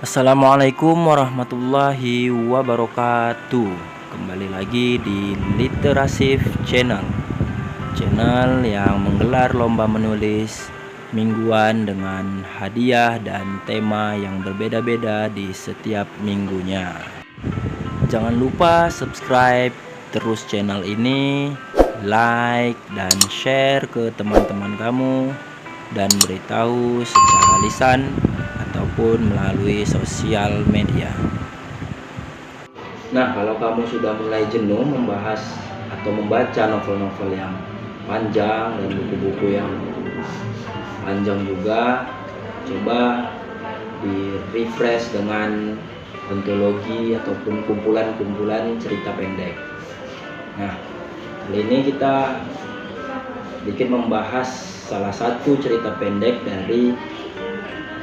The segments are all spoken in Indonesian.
Assalamualaikum warahmatullahi wabarakatuh. Kembali lagi di Literasif Channel, channel yang menggelar lomba menulis mingguan dengan hadiah dan tema yang berbeda-beda di setiap minggunya. Jangan lupa subscribe terus channel ini, like dan share ke teman-teman kamu, dan beritahu secara lisan ataupun melalui sosial media. Nah, kalau kamu sudah mulai jenuh membahas atau membaca novel-novel yang panjang dan buku-buku yang panjang juga, coba di-refresh dengan ontologi ataupun kumpulan-kumpulan cerita pendek. Nah, kali ini kita sedikit membahas salah satu cerita pendek dari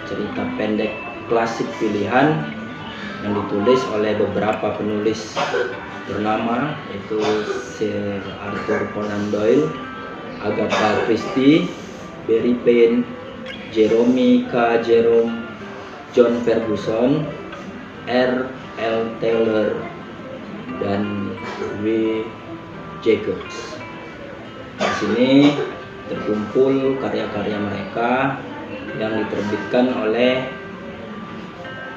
cerita pendek klasik pilihan yang ditulis oleh beberapa penulis ternama, yaitu Sir Arthur Conan Doyle, Agatha Christie, Barry Payne, Jerome K. Jerome, John Ferguson, R. L. Taylor, dan W. Jacobs. Di sini terkumpul karya-karya mereka yang diterbitkan oleh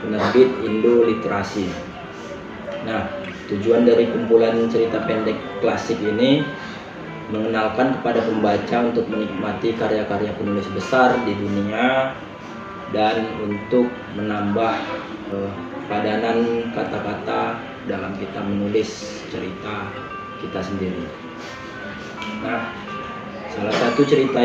penerbit Indo Literasi. Nah, tujuan dari kumpulan cerita pendek klasik ini mengenalkan kepada pembaca untuk menikmati karya-karya penulis besar di dunia dan untuk menambah padanan kata-kata dalam kita menulis cerita kita sendiri. Nah, salah satu cerita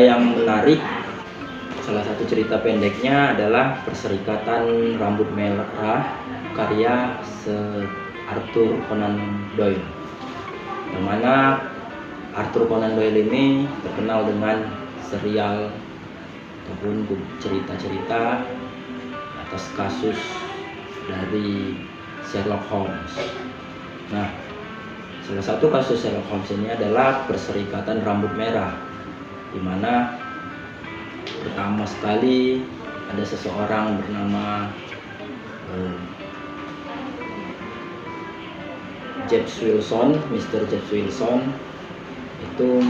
cerita pendeknya adalah Perserikatan Rambut Merah karya Sir Arthur Conan Doyle, yang mana Arthur Conan Doyle ini terkenal dengan serial ataupun cerita-cerita atas kasus dari Sherlock Holmes. Nah, salah satu kasus Sherlock Holmes ini adalah Perserikatan Rambut Merah, di mana pertama sekali ada seseorang bernama James Wilson, Mr. James Wilson, itu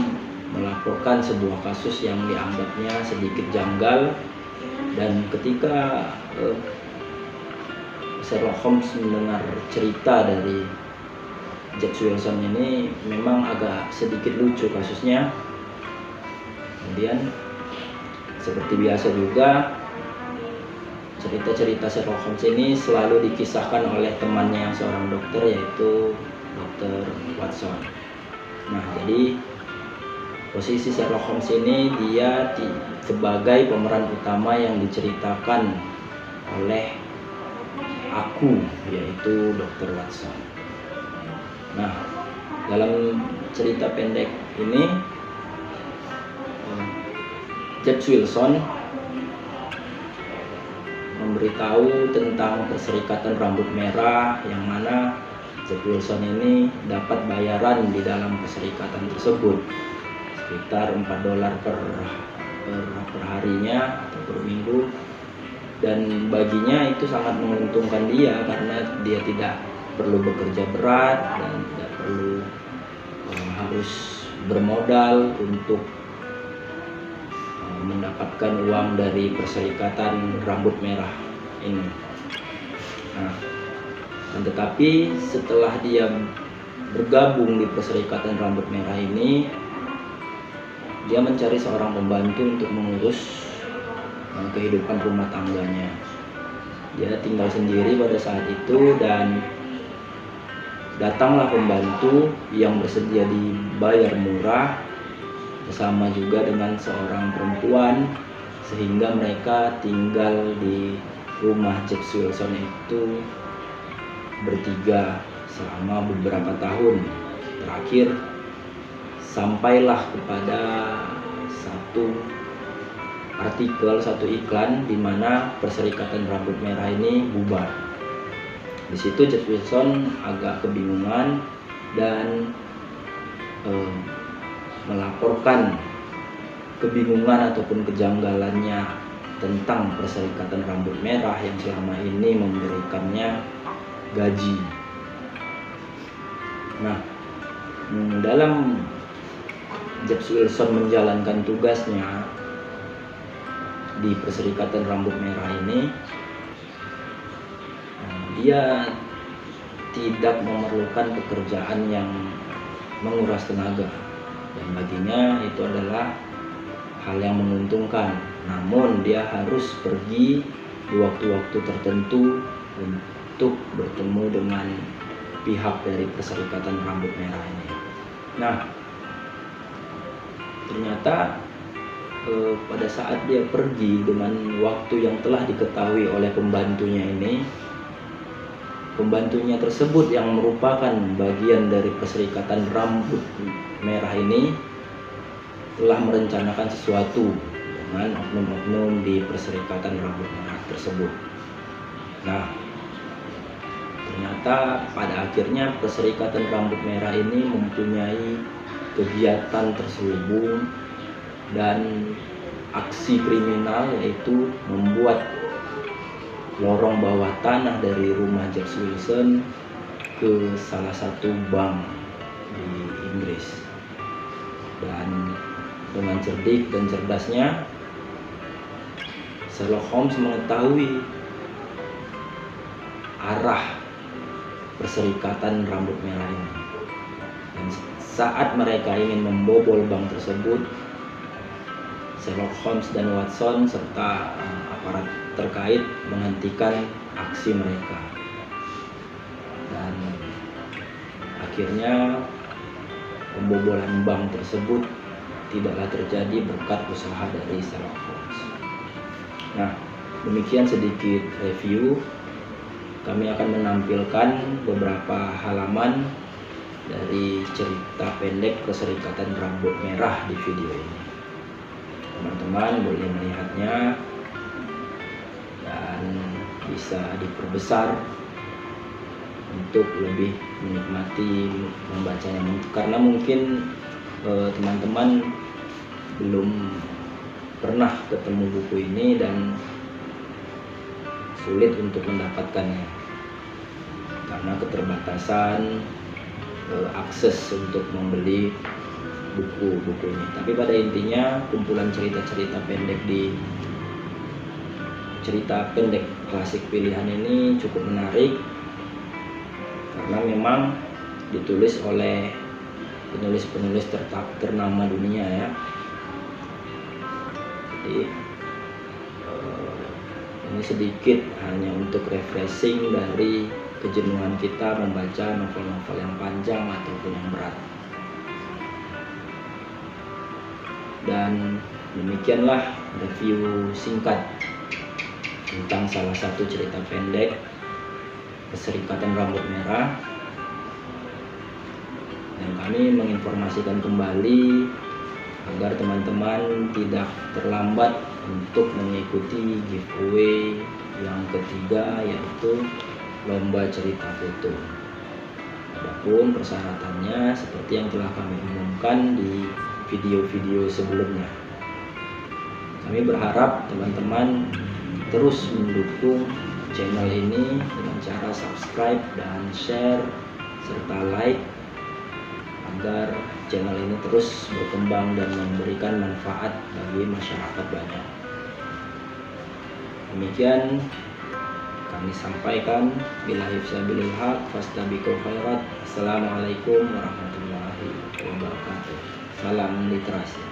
melaporkan sebuah kasus yang dianggapnya sedikit janggal, dan ketika Sherlock Holmes mendengar cerita dari James Wilson ini, memang agak sedikit lucu kasusnya. Kemudian seperti biasa juga, cerita-cerita Sherlock Holmes ini selalu dikisahkan oleh temannya yang seorang dokter, yaitu Dr. Watson. Nah, jadi posisi Sherlock Holmes ini dia sebagai pemeran utama yang diceritakan oleh aku, yaitu Dr. Watson. Nah, dalam cerita pendek ini James Wilson memberitahu tentang Perserikatan Rambut Merah, yang mana James Wilson ini dapat bayaran di dalam perserikatan tersebut sekitar $4 per harinya atau per minggu, dan baginya itu sangat menguntungkan dia karena dia tidak perlu bekerja berat dan tidak perlu harus bermodal untuk mendapatkan uang dari Perserikatan Rambut Merah ini. Nah, tetapi setelah dia bergabung di Perserikatan Rambut Merah ini, dia mencari seorang pembantu untuk mengurus kehidupan rumah tangganya. Dia tinggal sendiri pada saat itu, dan datanglah pembantu yang bersedia dibayar murah bersama juga dengan seorang perempuan, sehingga mereka tinggal di rumah James Wilson itu bertiga selama beberapa tahun. Terakhir sampailah kepada satu artikel, satu iklan di mana Perserikatan Rambut Merah ini bubar. Di situ James Wilson agak kebingungan dan melaporkan kebingungan ataupun kejanggalannya tentang Perserikatan Rambut Merah yang selama ini memberikannya gaji. Nah, dalam James Wilson menjalankan tugasnya di Perserikatan Rambut Merah ini, dia tidak memerlukan pekerjaan yang menguras tenaga, dan baginya itu adalah hal yang menguntungkan. Namun dia harus pergi di waktu-waktu tertentu untuk bertemu dengan pihak dari Perserikatan Rambut Merah ini. Nah, ternyata pada saat dia pergi dengan waktu yang telah diketahui oleh pembantunya ini, pembantunya tersebut yang merupakan bagian dari Perserikatan Rambut Merah ini telah merencanakan sesuatu dengan oknum-oknum di Perserikatan Rambut Merah tersebut. Nah, ternyata pada akhirnya Perserikatan Rambut Merah ini mempunyai kegiatan terselubung dan aksi kriminal, yaitu membuat lorong bawah tanah dari rumah James Wilson ke salah satu bank di Inggris. Dan dengan cerdik dan cerdasnya, Sherlock Holmes mengetahui arah Perserikatan Rambut Merah ini. Dan saat mereka ingin membobol bank tersebut, Sherlock Holmes dan Watson serta aparat terkait menghentikan aksi mereka. Dan akhirnya pembobolan bank tersebut tidaklah terjadi berkat usaha dari Sherlock Holmes. Nah, demikian sedikit review. Kami akan menampilkan beberapa halaman dari cerita pendek Perserikatan Rambut Merah di video ini. Teman-teman boleh melihatnya dan bisa diperbesar untuk lebih menikmati membacanya, karena mungkin teman-teman belum pernah ketemu buku ini dan sulit untuk mendapatkannya karena keterbatasan akses untuk membeli buku-buku ini. Tapi pada intinya kumpulan cerita-cerita pendek di cerita pendek klasik pilihan ini cukup menarik karena memang ditulis oleh penulis-penulis ternama dunia ya. Jadi ini sedikit hanya untuk refreshing dari kejenuhan kita membaca novel-novel yang panjang ataupun yang berat. Dan demikianlah review singkat tentang salah satu cerita pendek Perserikatan Rambut Merah. Dan kami menginformasikan kembali agar teman-teman tidak terlambat untuk mengikuti giveaway yang ketiga, yaitu lomba cerita foto. Adapun persyaratannya seperti yang telah kami umumkan di video-video sebelumnya. Kami berharap teman-teman terus mendukung channel ini dengan cara subscribe dan share serta like agar channel ini terus berkembang dan memberikan manfaat bagi masyarakat banyak. Demikian kami sampaikan. Billahi fisabilil haq fastabiqul khairat. Assalamualaikum warahmatullahi wabarakatuh. Salam literasi.